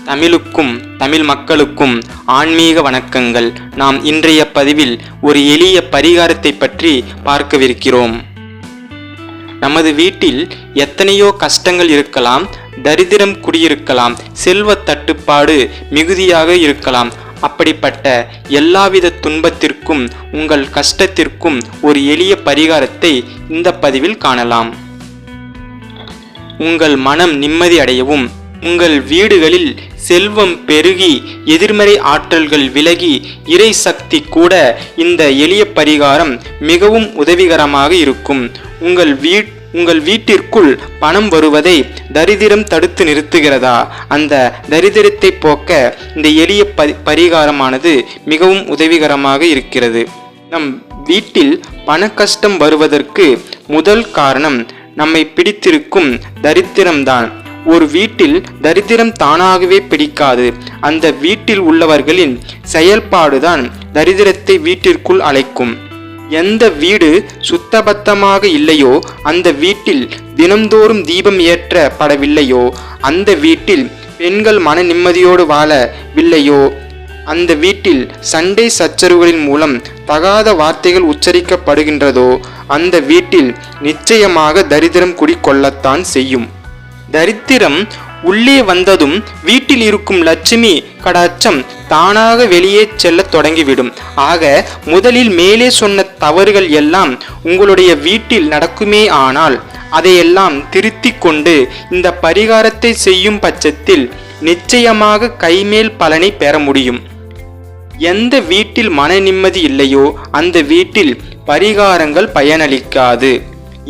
தமிழுக்கும் தமிழ் மக்களுக்கும் ஆன்மீக வணக்கங்கள். நாம் இன்றைய பதிவில் ஒரு எளிய பரிகாரத்தை பற்றி பார்க்கவிருக்கிறோம். நமது வீட்டில் எத்தனையோ கஷ்டங்கள் இருக்கலாம், தரித்திரம் குடியிருக்கலாம், செல்வ தட்டுப்பாடு மிகுதியாக இருக்கலாம். அப்படிப்பட்ட எல்லாவித துன்பத்திற்கும் உங்கள் கஷ்டத்திற்கும் ஒரு எளிய பரிகாரத்தை இந்த பதிவில் காணலாம். உங்கள் மனம் நிம்மதி அடையவும், உங்கள் வீடுகளில் செல்வம் பெருகி எதிர்மறை ஆற்றல்கள் விலகி இறை சக்தி கூட இந்த எளிய பரிகாரம் மிகவும் உதவிகரமாக இருக்கும். உங்கள் வீட்டிற்குள் பணம் வருவதை தரித்திரம் தடுத்து நிறுத்துகிறதா? அந்த தரித்திரத்தை போக்க இந்த எளிய பரிகாரமானது மிகவும் உதவிகரமாக இருக்கிறது. நம் வீட்டில் பண கஷ்டம் வருவதற்கு முதல் காரணம் நம்மை பிடித்திருக்கும் தரித்திரம்தான். ஒரு வீட்டில் தரித்திரம் தானாகவே பிடிக்காது. அந்த வீட்டில் உள்ளவர்களின் செயல்பாடுதான் தரித்திரத்தை வீட்டிற்குள் அழைக்கும். எந்த வீடு சுத்தபத்தமாக இல்லையோ, அந்த வீட்டில் தினந்தோறும் தீபம் ஏற்றப்படவில்லையோ, அந்த வீட்டில் பெண்கள் மன நிம்மதியோடு வாழவில்லையோ, அந்த வீட்டில் சண்டை சச்சரவுகளின் மூலம் தகாத வார்த்தைகள் உச்சரிக்கப்படுகின்றதோ, அந்த வீட்டில் நிச்சயமாக தரித்திரம் குடிக்கொள்ளத்தான் செய்யும். தரித்திரம் உள்ளே வந்ததும் வீட்டில் இருக்கும் லட்சுமி கடாட்சம் தானாக வெளியே செல்ல தொடங்கிவிடும். ஆக முதலில் மேலே சொன்ன தவறுகள் எல்லாம் உங்களுடைய வீட்டில் நடக்குமே ஆனால் அதையெல்லாம் திருத்தி கொண்டு இந்த பரிகாரத்தை செய்யும் பட்சத்தில் நிச்சயமாக கைமேல் பலனை பெற முடியும். எந்த வீட்டில் மன நிம்மதி இல்லையோ அந்த வீட்டில் பரிகாரங்கள் பயனளிக்காது.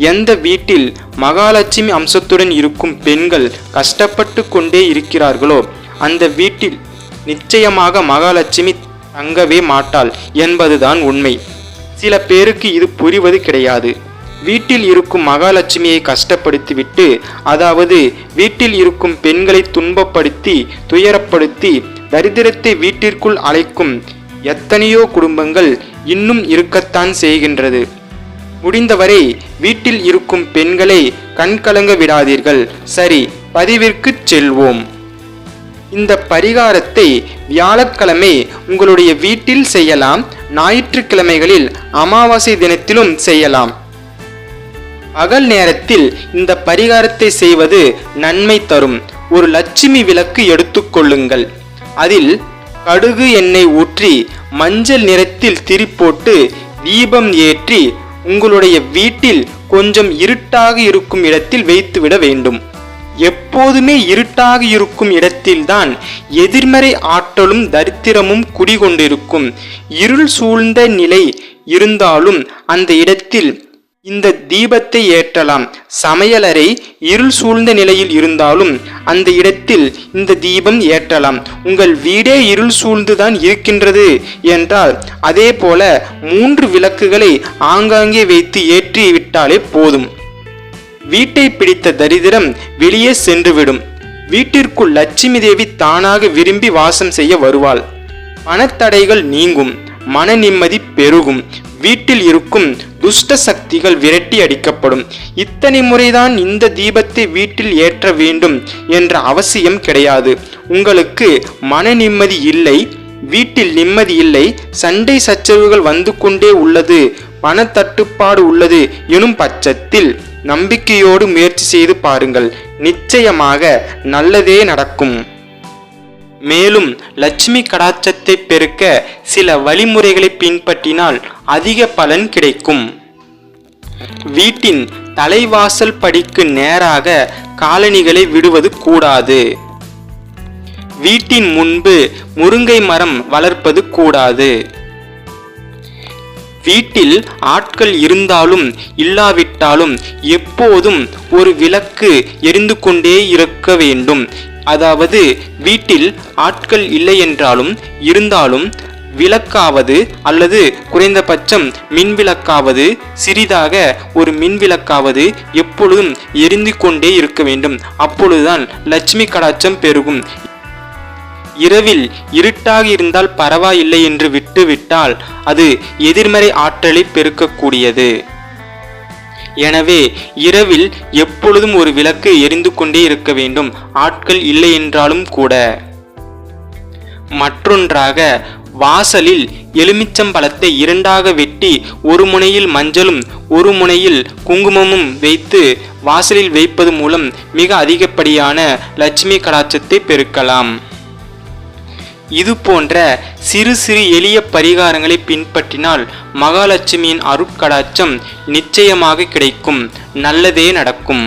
எந்த வீட்டில் மகாலட்சுமி அம்சத்துடன் இருக்கும் பெண்கள் கஷ்டப்பட்டு கொண்டே இருக்கிறார்களோ அந்த வீட்டில் நிச்சயமாக மகாலட்சுமி தங்கவே மாட்டாள் என்பதுதான் உண்மை. சில பேருக்கு இது புரிவது கிடையாது. வீட்டில் இருக்கும் மகாலட்சுமியை கஷ்டப்படுத்திவிட்டு, அதாவது வீட்டில் இருக்கும் பெண்களை துன்பப்படுத்தி துயரப்படுத்தி தரித்திரத்தை வீட்டிற்குள் அழைக்கும் எத்தனையோ குடும்பங்கள் இன்னும் இருக்கத்தான் செய்கின்றது. முடிந்தவரை வீட்டில் இருக்கும் பெண்களை கண்கலங்க விடாதீர்கள். சரி, பதிவிற்கு செல்வோம். இந்த பரிகாரத்தை வியாழக்கிழமை உங்களுடைய வீட்டில் செய்யலாம். ஞாயிற்றுக்கிழமைகளில் அமாவாசை தினத்திலும் செய்யலாம். பகல் நேரத்தில் இந்த பரிகாரத்தை செய்வது நன்மை தரும். ஒரு லட்சுமி விளக்கு எடுத்துக்கொள்ளுங்கள். அதில் கடுகு எண்ணெய் ஊற்றி மஞ்சள் நிறத்தில் திரி போட்டு தீபம் ஏற்றி உங்களுடைய வீட்டில் கொஞ்சம் இருட்டாக இருக்கும் இடத்தில் வைத்துவிட வேண்டும். எப்போதுமே இருட்டாக இருக்கும் இடத்தில்தான் எதிர்மறை ஆற்றலும் தரித்திரமும் குடிகொண்டிருக்கும். இருள் சூழ்ந்த நிலை இருந்தாலும் அந்த இடத்தில் இந்த தீபத்தை ஏற்றலாம். சமையலறை இருள் சூழ்ந்த நிலையில் இருந்தாலும் அந்த இடத்தில் இந்த தீபம் ஏற்றலாம். உங்கள் வீடே இருள் சூழ்ந்துதான் இருக்கின்றது என்றால் அதே போல 3 விளக்குகளை ஆங்காங்கே வைத்து ஏற்றி விட்டாலே போதும். வீட்டை பிடித்த தரித்திரம் வெளியே சென்றுவிடும். வீட்டிற்குள் லட்சுமி தேவி தானாக விரும்பி வாசம் செய்ய வருவாள். பணத்தடைகள் நீங்கும், மன நிம்மதி பெருகும், வீட்டில் இருக்கும் துஷ்ட சக்திகள் விரட்டி அடிக்கப்படும். இத்தனை முறைதான் இந்த தீபத்தை வீட்டில் ஏற்ற வேண்டும் என்ற அவசியம் கிடையாது. உங்களுக்கு மன நிம்மதி இல்லை, வீட்டில் நிம்மதி இல்லை, சண்டை சச்சரவுகள் வந்து கொண்டே உள்ளது, பண தட்டுப்பாடு உள்ளது எனும் பட்சத்தில் நம்பிக்கையோடு முயற்சி செய்து பாருங்கள். நிச்சயமாக நல்லதே நடக்கும். மேலும் லட்சுமி கடாட்சத்தை பெருக்க சில வழிமுறைகளை பின்பற்றினால் அதிக பலன் கிடைக்கும். வீட்டின் தலைவாசல் படிக்கு நேராக காலணிகளை விடுவது கூடாது. வீட்டின் முன்பு முருங்கை மரம் வளர்ப்பது கூடாது. வீட்டில் ஆட்கள் இருந்தாலும் இல்லாவிட்டாலும் எப்போதும் ஒரு விளக்கு எரிந்து கொண்டே இருக்க வேண்டும். அதாவது வீட்டில் ஆட்கள் இல்லை என்றாலும் இருந்தாலும் விளக்காவது அல்லது குறைந்தபட்சம் மின்விளக்காவது, சிறிதாக ஒரு மின்விளக்காவது எப்பொழுதும் எரிந்து கொண்டே இருக்க வேண்டும். அப்பொழுதுதான் லட்சுமி கடாட்சம் பெருகும். இரவில் இருட்டாக இருந்தால் பரவாயில்லை என்று விட்டுவிட்டால் அது எதிர்மறை ஆற்றலை பெருக்கக்கூடியது. எனவே இரவில் எப்பொழுதும் ஒரு விளக்கு எரிந்து கொண்டே இருக்க வேண்டும், ஆட்கள் இல்லை என்றாலும் கூட. மற்றொன்றாக வாசலில் எலுமிச்சம்பழத்தை இரண்டாக வெட்டி ஒரு முனையில் மஞ்சளும் ஒரு முனையில் குங்குமமும் வைத்து வாசலில் வைப்பது மூலம் மிக அதிகப்படியான லட்சுமி கடாட்சத்தை பெருக்கலாம். இது போன்ற சிறு சிறு எளிய பரிகாரங்களை பின்பற்றினால் மகாலட்சுமியின் அருட்கடாட்சம் நிச்சயமாக கிடைக்கும், நல்லதே நடக்கும்.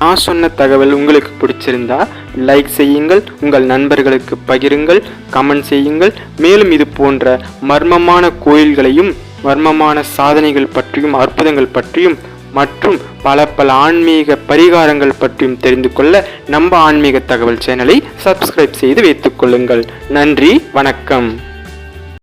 நான் சொன்ன தகவல் உங்களுக்கு பிடிச்சிருந்தா லைக் செய்யுங்கள், உங்கள் நண்பர்களுக்கு பகிருங்கள், கமெண்ட் செய்யுங்கள். மேலும் இது போன்ற மர்மமான கோயில்களையும் மர்மமான சாதனைகள் பற்றியும் அற்புதங்கள் பற்றியும் மற்றும் பல ஆன்மீக பரிகாரங்கள் பற்றியும் தெரிந்து கொள்ள நம்ம ஆன்மீக தகவல் சேனலை சப்ஸ்கிரைப் செய்து வைத்துக் கொள்ளுங்கள். நன்றி, வணக்கம்.